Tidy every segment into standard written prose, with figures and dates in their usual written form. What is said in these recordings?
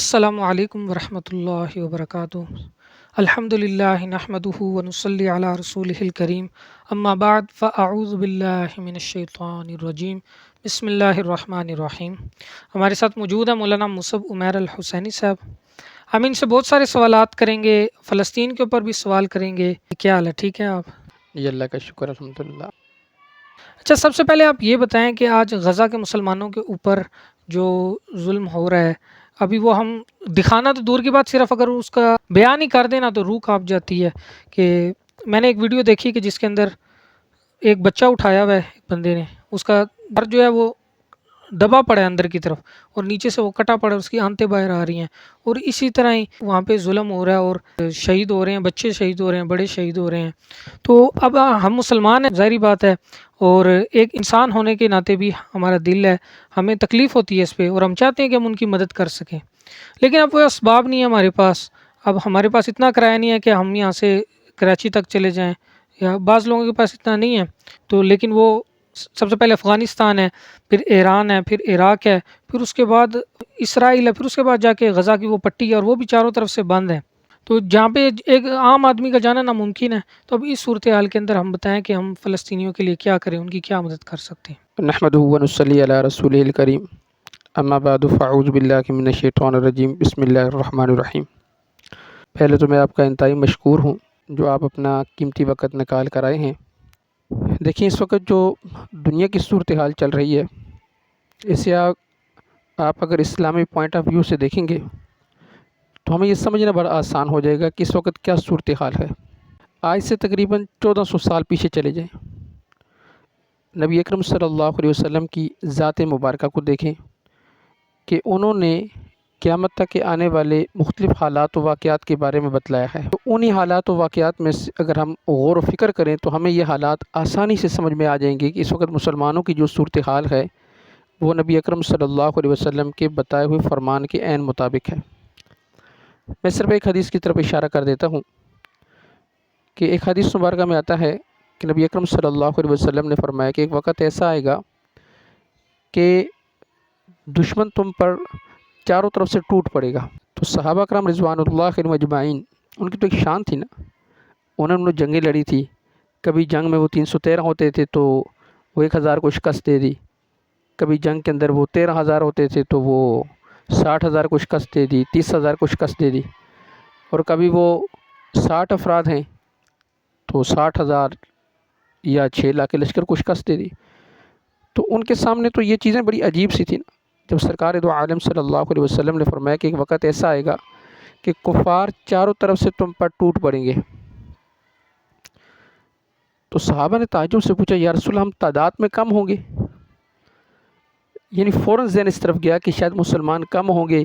السلام علیکم ورحمۃ اللہ وبرکاتہ۔ الحمدللہ نحمدہ ونصلی علی رسولہ الکریم، اما بعد فاعوذ باللہ من الشیطان الرجیم، بسم اللہ الرحمن الرحیم۔ ہمارے ساتھ موجود ہیں مولانا مصعب عمیر الحسینی صاحب۔ ہم ان سے بہت سارے سوالات کریں گے، فلسطین کے اوپر بھی سوال کریں گے۔ کیا حال ہے؟ ٹھیک ہیں آپ؟ جی اللہ کا شکر الحمدللہ۔ اچھا، سب سے پہلے آپ یہ بتائیں کہ آج غزہ کے مسلمانوں کے اوپر جو ظلم ہو رہا ہے، ابھی وہ ہم دکھانا تو دور کی بات، صرف اگر اس کا بیان ہی کر دینا تو روح کانپ جاتی ہے۔ کہ میں نے ایک ویڈیو دیکھی کہ جس کے اندر ایک بچہ اٹھایا ہوا ہے ایک بندے نے، اس کا گھر جو ہے وہ دبا پڑا ہے اندر کی طرف، اور نیچے سے وہ کٹا پڑا ہے، اس کی آنتیں باہر آ رہی ہیں، اور اسی طرح ہی وہاں پہ ظلم ہو رہا ہے، اور شہید ہو رہے ہیں، بچے شہید ہو رہے ہیں، بڑے شہید ہو رہے ہیں۔ تو اب ہم مسلمان ہیں، ظاہری بات ہے، اور ایک انسان ہونے کے ناطے بھی ہمارا دل ہے، ہمیں تکلیف ہوتی ہے اس پہ، اور ہم چاہتے ہیں کہ ہم ان کی مدد کر سکیں، لیکن اب وہ اسباب نہیں ہے ہمارے پاس۔ اب ہمارے پاس اتنا کرایہ نہیں ہے کہ ہم یہاں سے کراچی تک چلے جائیں، یا بعض لوگوں کے پاس اتنا نہیں ہے، تو لیکن وہ سب سے پہلے افغانستان ہے، پھر ایران ہے، پھر عراق ہے، پھر اس کے بعد اسرائیل ہے، پھر اس کے بعد جا کے غزہ کی وہ پٹی ہے، اور وہ بھی چاروں طرف سے بند ہے، تو جہاں پہ ایک عام آدمی کا جانا ناممکن ہے۔ تو اب اس صورتحال کے اندر ہم بتائیں کہ ہم فلسطینیوں کے لیے کیا کریں، ان کی کیا مدد کر سکتے ہیں۔ نحمدہ ونصلی علی رسولہ الکریم، اما بعد فاعوذ باللہ من الشیطان الرجیم، بسم اللہ الرحمن الرحیم۔ پہلے تو میں آپ کا انتہائی مشکور ہوں جو آپ اپنا قیمتی وقت نکال کر آئے ہیں۔ دیکھیں، اس وقت جو دنیا کی صورتحال چل رہی ہے، اسے آپ اگر اسلامی پوائنٹ آف ویو سے دیکھیں گے تو ہمیں یہ سمجھنا بڑا آسان ہو جائے گا کہ اس وقت کیا صورتحال ہے۔ آج سے تقریباً 1400 سال پیچھے چلے جائیں، نبی اکرم صلی اللہ علیہ وسلم کی ذات مبارکہ کو دیکھیں کہ انہوں نے قیامت تک کے آنے والے مختلف حالات و واقعات کے بارے میں بتلایا ہے۔ تو انہی حالات و واقعات میں اگر ہم غور و فکر کریں تو ہمیں یہ حالات آسانی سے سمجھ میں آ جائیں گے کہ اس وقت مسلمانوں کی جو صورتحال ہے وہ نبی اکرم صلی اللہ علیہ وسلم کے بتائے ہوئے فرمان کے عین مطابق ہے۔ میں صرف ایک حدیث کی طرف اشارہ کر دیتا ہوں کہ ایک حدیث مبارکہ میں آتا ہے کہ نبی اکرم صلی اللہ علیہ وسلم نے فرمایا کہ ایک وقت ایسا آئے گا کہ دشمن تم پر چاروں طرف سے ٹوٹ پڑے گا۔ تو صحابہ اکرام رضوان اللہ علیہم اجمعین، ان کی تو ایک شان تھی نا، انہوں نے جنگیں لڑی تھی، کبھی جنگ میں وہ 313 ہوتے تھے تو وہ 1000 کو شکست دے دی، کبھی جنگ کے اندر وہ 13000 ہوتے تھے تو وہ 60000 کو شکست دے دی، 30000 کو شکست دے دی، اور کبھی وہ 60 افراد ہیں تو 60000 یا 6 لاکھ کے لشکر کو شکست دے دی۔ تو ان کے سامنے تو یہ چیزیں بڑی عجیب سی تھیں نا، جب سرکار دو عالم صلی اللہ علیہ وسلم نے فرمایا کہ ایک وقت ایسا آئے گا کہ کفار چاروں طرف سے تم پر ٹوٹ پڑیں گے۔ تو صحابہ نے تعجب سے پوچھا، یا رسول ہم تعداد میں کم ہوں گے؟ یعنی فوراً ذہن اس طرف گیا کہ شاید مسلمان کم ہوں گے،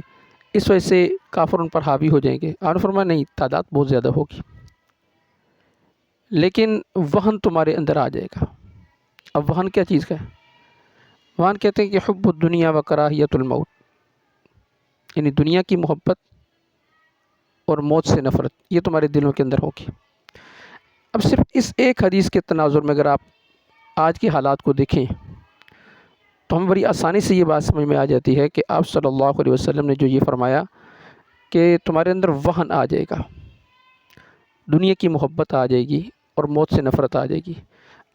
اس وجہ سے کافر ان پر حاوی ہو جائیں گے۔ آپ نے فرمایا نہیں، تعداد بہت زیادہ ہوگی، لیکن وہن تمہارے اندر آ جائے گا۔ اب وہن کیا چیز کا ہے؟ وہن کہتے ہیں کہ حب الدنیا و کراہیت الموت، یعنی دنیا کی محبت اور موت سے نفرت، یہ تمہارے دلوں کے اندر ہوگی۔ اب صرف اس ایک حدیث کے تناظر میں اگر آپ آج کے حالات کو دیکھیں تو ہمیں بڑی آسانی سے یہ بات سمجھ میں آ جاتی ہے کہ آپ صلی اللہ علیہ وسلم نے جو یہ فرمایا کہ تمہارے اندر وہن آ جائے گا، دنیا کی محبت آ جائے گی اور موت سے نفرت آ جائے گی۔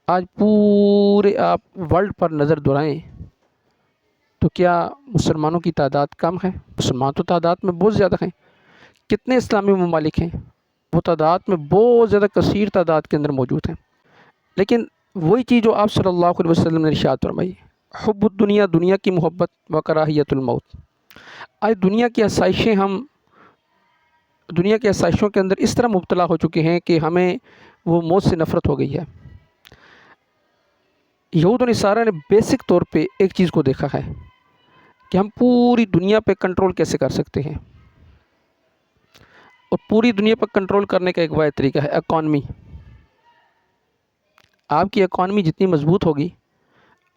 آج پورے آپ ورلڈ پر نظر دوڑائیں تو کیا مسلمانوں کی تعداد کم ہے؟ مسلمان تو تعداد میں بہت زیادہ ہیں۔ کتنے اسلامی ممالک ہیں؟ وہ تعداد میں بہت زیادہ کثیر تعداد کے اندر موجود ہیں، لیکن وہی چیز جو آپ صلی اللہ علیہ وسلم نے ارشاد فرمائی، حب الدنیا، دنیا کی محبت، و کراہیت الموت۔ آج دنیا کی آسائشوں کے اندر اس طرح مبتلا ہو چکے ہیں کہ ہمیں وہ موت سے نفرت ہو گئی ہے۔ یہود و نصارہ نے بیسک طور پہ ایک چیز کو دیکھا ہے کہ ہم پوری دنیا پہ کنٹرول کیسے کر سکتے ہیں، اور پوری دنیا پر کنٹرول کرنے کا ایک واحد طریقہ ہے اکانومی۔ آپ کی اکانومی جتنی مضبوط ہوگی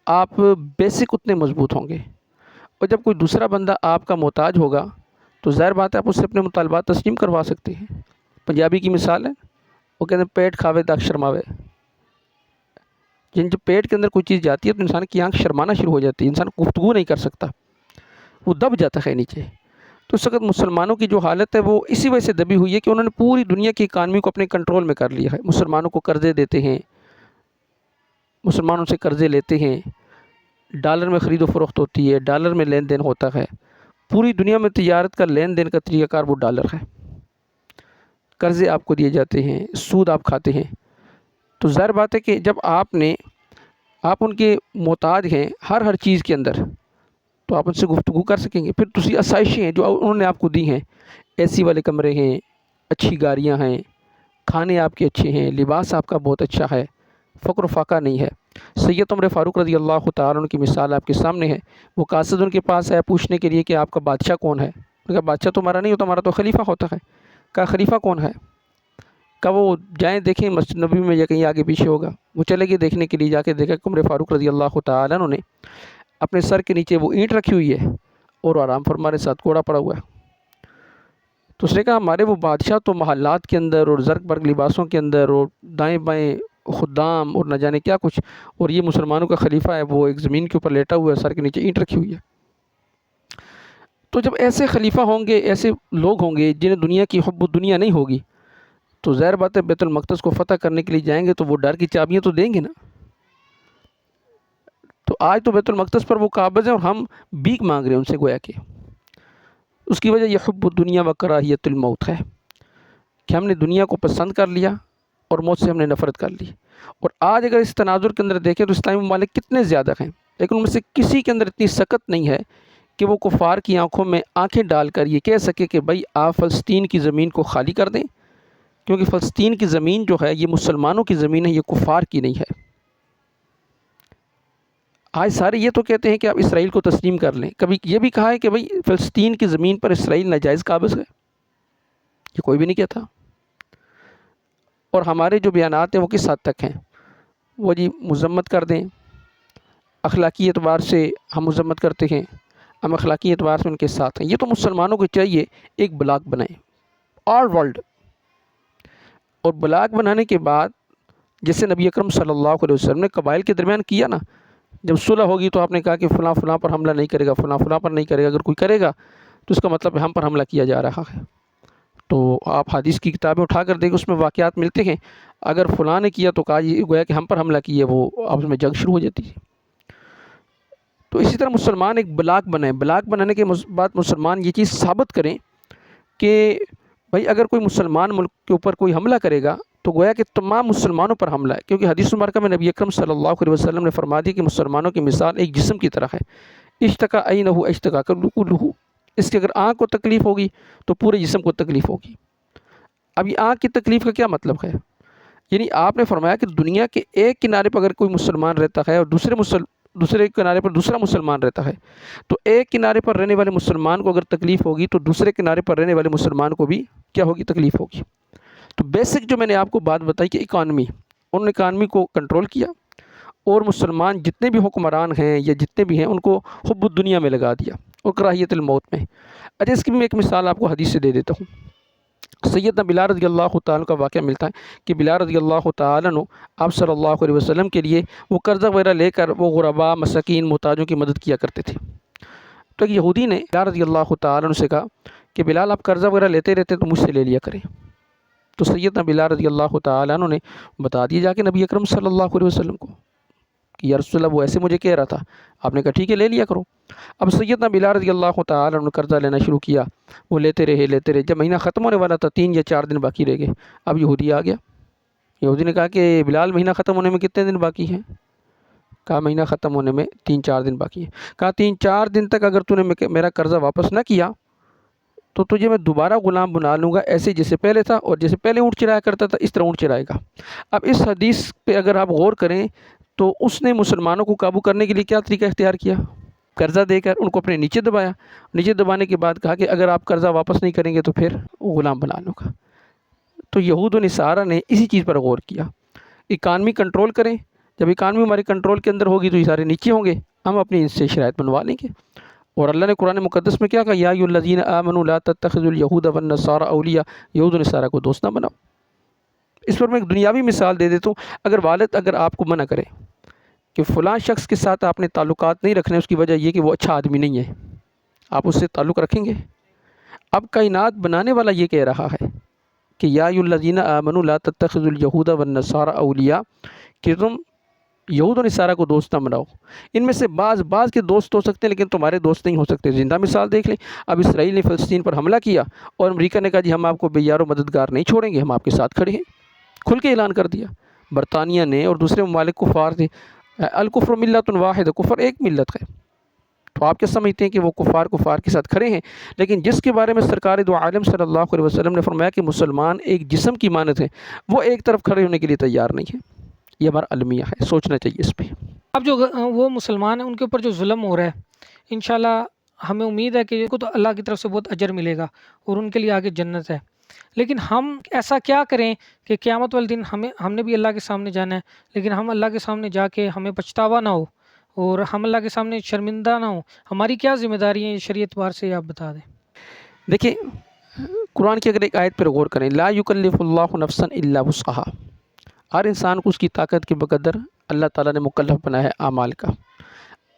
آپ بیسک اتنے مضبوط ہوں گے، اور جب کوئی دوسرا بندہ آپ کا محتاج ہوگا تو ظاہر بات ہے آپ اس سے اپنے مطالبات تسلیم کروا سکتے ہیں۔ پنجابی کی مثال ہے، وہ کہتے ہیں پیٹ کھاوے داغ شرماوے، جب پیٹ کے اندر کوئی چیز جاتی ہے تو انسان کی آنکھ شرمانا شروع ہو جاتی ہے، انسان گفتگو نہیں کر سکتا، وہ دب جاتا ہے نیچے۔ تو اس وقت مسلمانوں کی جو حالت ہے وہ اسی وجہ سے دبی ہوئی ہے کہ انہوں نے پوری دنیا کی اکانومی کو اپنے کنٹرول میں کر لیا ہے. مسلمانوں کو قرضے دیتے ہیں، مسلمانوں سے قرضے لیتے ہیں، ڈالر میں خرید و فروخت ہوتی ہے، ڈالر میں لین دین ہوتا ہے. پوری دنیا میں تجارت کا لین دین کا طریقہ کار وہ ڈالر ہے. قرضے آپ کو دیے جاتے ہیں، سود آپ کھاتے ہیں. تو ظاہر بات ہے کہ جب آپ ان کے محتاج ہیں ہر چیز کے اندر، تو آپ ان سے گفتگو کر سکیں گے. پھر دوسری آسائشیں ہیں جو انہوں نے آپ کو دی ہیں، اے سی والے کمرے ہیں، اچھی گاڑیاں ہیں، کھانے آپ کے اچھے ہیں، لباس آپ کا بہت اچھا ہے، فقر و فاقہ نہیں ہے. سید عمر فاروق رضی اللہ تعالیٰ عنہ کی مثال آپ کے سامنے ہے. وہ قاصد ان کے پاس ہے پوچھنے کے لیے کہ آپ کا بادشاہ کون ہے. انہوں نے کہا بادشاہ تو ہمارا نہیں ہوتا، ہمارا تو خلیفہ ہوتا ہے. کہا خلیفہ کون ہے؟ کہا وہ جائیں دیکھیں مسجد نبوی میں یا کہیں آگے پیچھے ہوگا. وہ چلے گئے دیکھنے کے لیے، جا کے دیکھا کہ عمر فاروق رضی اللہ تعالیٰ عنہ نے اپنے سر کے نیچے وہ اینٹ رکھی ہوئی ہے اور آرام فرما رہے، ساتھ کوڑا پڑا ہوا ہے. تو اس نے کہا ہمارے وہ بادشاہ تو محلات کے اندر اور زرق برق لباسوں کے اندر اور دائیں بائیں خدام اور نہ جانے کیا کچھ، اور یہ مسلمانوں کا خلیفہ ہے وہ ایک زمین کے اوپر لیٹا ہوا ہے، سر کے نیچے اینٹ رکھی ہوئی ہے. تو جب ایسے خلیفہ ہوں گے، ایسے لوگ ہوں گے جنہیں دنیا کی حب و دنیا نہیں ہوگی، تو ظاہر بات ہے بیت المقدس کو فتح کرنے کے لیے جائیں گے تو وہ ڈر کی چابیاں تو دیں گے نا. تو آج تو بیت المقدس پر وہ قابض ہیں اور ہم بھیک مانگ رہے ہیں ان سے، گویا کہ اس کی وجہ یہ حب الدنیا و کراہیت الموت ہے کہ ہم نے دنیا کو پسند کر لیا اور موت سے ہم نے نفرت کر لی. اور آج اگر اس تناظر کے اندر دیکھیں تو اسلامی ممالک کتنے زیادہ ہیں، لیکن ان میں سے کسی کے اندر اتنی سخت نہیں ہے کہ وہ کفار کی آنکھوں میں آنکھیں ڈال کر یہ کہہ سکے کہ بھائی آپ فلسطین کی زمین کو خالی کر دیں، کیونکہ فلسطین کی زمین جو ہے یہ مسلمانوں کی زمین ہے، یہ کفار کی نہیں ہے. آج سارے یہ تو کہتے ہیں کہ آپ اسرائیل کو تسلیم کر لیں. کبھی یہ بھی کہا ہے کہ بھائی فلسطین کی زمین پر اسرائیل ناجائز قابض ہے؟ یہ کوئی بھی نہیں کہتا. اور ہمارے جو بیانات ہیں وہ کس حد تک ہیں؟ وہ جی مذمت کر دیں، اخلاقی اعتبار سے ہم مذمت کرتے ہیں، ہم اخلاقی اعتبار سے ان کے ساتھ ہیں. یہ تو مسلمانوں کو چاہیے ایک بلاک بنائیں آل ورلڈ، اور بلاک بنانے کے بعد جیسے نبی اکرم صلی اللہ علیہ وسلم نے قبائل کے درمیان کیا نا، جب صلح ہوگی تو آپ نے کہا کہ فلاں فلاں پر حملہ نہیں کرے گا، فلاں فلاں پر نہیں کرے گا. اگر کوئی کرے گا تو اس کا مطلب ہے ہم پر حملہ کیا جا رہا ہے. تو آپ حدیث کی کتابیں اٹھا کر دیکھیں، اس میں واقعات ملتے ہیں. اگر فلاں نے کیا تو کہا یہ گویا کہ ہم پر حملہ کیا، وہ آپس میں جنگ شروع ہو جاتی ہے. تو اسی طرح مسلمان ایک بلاک بنائیں. بلاک بنانے کے بعد مسلمان یہ چیز ثابت کریں کہ بھائی اگر کوئی مسلمان ملک کے اوپر کوئی حملہ کرے گا تو گویا کہ تمام مسلمانوں پر حملہ ہے. کیونکہ حدیث مبارکہ میں نبی اکرم صلی اللہ علیہ وسلم نے فرما دی کہ مسلمانوں کی مثال ایک جسم کی طرح ہے، اشتکا عینہ اشتکا کلہ. اس کی اگر آنکھ کو تکلیف ہوگی تو پورے جسم کو تکلیف ہوگی. اب یہ آنکھ کی تکلیف کا کیا مطلب ہے؟ یعنی آپ نے فرمایا کہ دنیا کے ایک کنارے پر اگر کوئی مسلمان رہتا ہے اور دوسرے کنارے پر دوسرا مسلمان رہتا ہے، تو ایک کنارے پر رہنے والے مسلمان کو اگر تکلیف ہوگی تو دوسرے کنارے پر رہنے والے مسلمان کو بھی کیا ہوگی؟ تکلیف ہوگی. تو بیسک جو میں نے آپ کو بات بتائی کہ اکانومی، انہوں نے اکانومی کو کنٹرول کیا اور مسلمان جتنے بھی حکمران ہیں یا جتنے بھی ہیں ان کو حب الدنیا میں لگا دیا اور کراہیت الموت میں. اچھا اس کی بھی میں ایک مثال آپ کو حدیث سے دے دیتا ہوں. سیدنا بلال رضی اللہ تعالیٰ کا واقعہ ملتا ہے کہ بلال رضی اللہ تعالیٰ عنہ آپ صلی اللہ علیہ وسلم کے لیے وہ قرضہ وغیرہ لے کر وہ غرباء، مساکین، محتاجوں کی مدد کیا کرتے تھے. تو ایک یہودی نے بلال رضی اللہ تعالیٰ عنہ سے کہا کہ بلال آپ قرضہ وغیرہ لیتے رہتے تو مجھ سے لے لیا کریں. تو سیدنا بلال رضی اللہ تعالیٰ عنہ نے بتا دیا جا کے نبی اکرم صلی اللہ علیہ وسلم کو کہ یا رسول اللہ وہ ایسے مجھے کہہ رہا تھا. آپ نے کہا ٹھیک ہے لے لیا کرو. اب سیدنا بلال رضی اللہ تعالیٰ عنہ نے قرضہ لینا شروع کیا. وہ لیتے رہے. جب مہینہ ختم ہونے والا تھا 3 یا 4 دن باقی رہ گئے. اب یہودی آ گیا. یہودی نے کہا کہ بلال مہینہ ختم ہونے میں کتنے دن باقی ہیں؟ کہا مہینہ ختم ہونے میں 3-4 دن باقی ہیں. کہا 3-4 دن تک اگر تو نے میرا قرضہ واپس نہ کیا تو تجھے میں دوبارہ غلام بنا لوں گا، ایسے جیسے پہلے تھا، اور جیسے پہلے اونٹ چرایا کرتا تھا اس طرح اونٹ چرائے گا. اب اس حدیث پہ اگر آپ غور کریں تو اس نے مسلمانوں کو قابو کرنے کے لیے کیا طریقہ اختیار کیا؟ قرضہ دے کر ان کو اپنے نیچے دبایا. نیچے دبانے کے بعد کہا کہ اگر آپ قرضہ واپس نہیں کریں گے تو پھر غلام بنا لوں گا. تو یہود و نصارہ نے اسی چیز پر غور کیا. اکانومی کنٹرول کریں، جب اکانومی ہمارے کنٹرول کے اندر ہوگی تو یہ سارے نیچے ہوں گے، ہم اپنی ان سے شرائط بنوا لیں گے. اور اللہ نے قرآن مقدس میں کیا کہا؟ یا ایھا الذین آمنوا لا تتخذوا اليہود والنصارى اولیاء، یہود و نصارہ کو دوست نہ بناؤ. اس پر میں ایک دنیاوی مثال دے دیتا ہوں. اگر والد اگر آپ کو منع کرے کہ فلاں شخص کے ساتھ آپ نے تعلقات نہیں رکھنے، اس کی وجہ یہ کہ وہ اچھا آدمی نہیں ہے، آپ اس سے تعلق رکھیں گے؟ اب کائنات بنانے والا یہ کہہ رہا ہے کہ یا ایھا آمنوا لا تتخذوا اليہود والنصارى اولیاء، کہ تم یہود و نصارہ کو دوست نہ بناؤ، ان میں سے بعض کے دوست ہو سکتے ہیں لیکن تمہارے دوست نہیں ہو سکتے۔ زندہ مثال دیکھ لیں، اب اسرائیل نے فلسطین پر حملہ کیا اور امریکہ نے کہا جی ہم آپ کو بے یار و مددگار نہیں چھوڑیں گے، ہم آپ کے ساتھ کھڑے ہیں، کھل کے اعلان کر دیا۔ برطانیہ نے اور دوسرے ممالک کفار تھے، الکفر ملت واحد، کفر ایک ملت ہے۔ تو آپ کیا سمجھتے ہیں کہ وہ کفار کے ساتھ کھڑے ہیں؟ لیکن جس کے بارے میں سرکار دو عالم صلی اللہ علیہ وسلم نے فرمایا کہ مسلمان ایک جسم کی مانند ہیں، وہ ایک طرف کھڑے ہونے کے لیے تیار نہیں ہے۔ یہ ہمارا المیہ ہے، سوچنا چاہیے اس پہ۔ اب جو وہ مسلمان ہیں ان کے اوپر جو ظلم ہو رہا ہے، انشاءاللہ ہمیں امید ہے کہ ان کو تو اللہ کی طرف سے بہت اجر ملے گا اور ان کے لیے آگے جنت ہے۔ لیکن ہم ایسا کیا کریں کہ قیامت والے دن ہم نے بھی اللہ کے سامنے جانا ہے، لیکن ہم اللہ کے سامنے جا کے ہمیں پچھتاوا نہ ہو اور ہم اللہ کے سامنے شرمندہ نہ ہو۔ ہماری کیا ذمہ داری ہے شریعت وار سے آپ بتا دیں۔ دیکھیں قرآن کی اگر ایک آیت پر غور کریں، لا یکلف اللہ نفسا الا وسعها، ہر انسان کو اس کی طاقت کے بقدر اللہ تعالیٰ نے مکلف بنایا ہے اعمال کا۔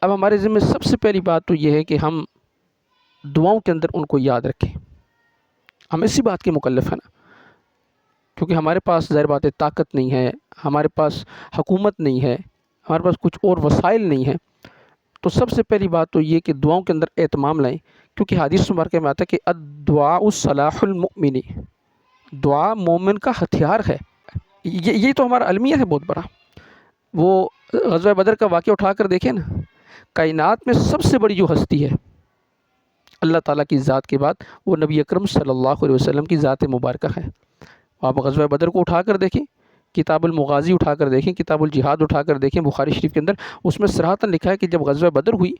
اب ہمارے ذمہ سب سے پہلی بات تو یہ ہے کہ ہم دعاؤں کے اندر ان کو یاد رکھیں، ہم اسی بات کے مکلف ہیں نا، کیونکہ ہمارے پاس ظاہر بات ہے طاقت نہیں ہے، ہمارے پاس حکومت نہیں ہے، ہمارے پاس کچھ اور وسائل نہیں ہیں، تو سب سے پہلی بات تو یہ کہ دعاؤں کے اندر اہتمام لائیں، کیونکہ حدیث مبارکہ میں آتا ہے کہ الدعاء صلاح المؤمن، دعا مومن کا ہتھیار ہے۔ یہ تو ہمارا المیہ ہے بہت بڑا۔ وہ غزوہ بدر کا واقعہ اٹھا کر دیکھیں نا، کائنات میں سب سے بڑی جو ہستی ہے اللہ تعالیٰ کی ذات کے بعد، وہ نبی اکرم صلی اللہ علیہ وسلم کی ذات مبارکہ ہے۔ آپ غزوہ بدر کو اٹھا کر دیکھیں، کتاب المغازی اٹھا کر دیکھیں، کتاب الجہاد اٹھا کر دیکھیں بخاری شریف کے اندر، اس میں صراحتاً لکھا ہے کہ جب غزوہ بدر ہوئی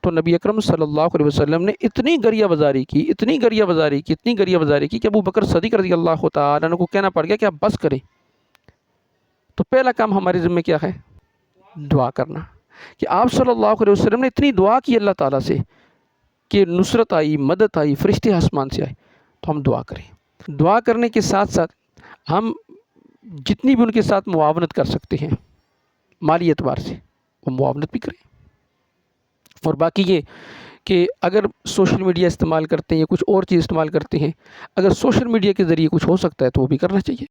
تو نبی اکرم صلی اللہ علیہ وسلم نے اتنی گریہ بزاری کی کہ ابو بکر صدیق رضی اللہ تعالیٰ عنہ کو کہنا پڑ گیا کہ آپ بس کریں۔ تو پہلا کام ہمارے ذمہ کیا ہے؟ دعا کرنا، کہ آپ صلی اللہ علیہ وسلم نے اتنی دعا کی اللہ تعالیٰ سے کہ نصرت آئی، مدد آئی، فرشتے آسمان سے آئے۔ تو ہم دعا کریں، دعا کرنے کے ساتھ ساتھ ہم جتنی بھی ان کے ساتھ معاونت کر سکتے ہیں مالی اعتبار سے وہ معاونت بھی کریں۔ اور باقی یہ کہ اگر سوشل میڈیا استعمال کرتے ہیں یا کچھ اور چیز استعمال کرتے ہیں، اگر سوشل میڈیا کے ذریعے کچھ ہو سکتا ہے تو وہ بھی کرنا چاہیے۔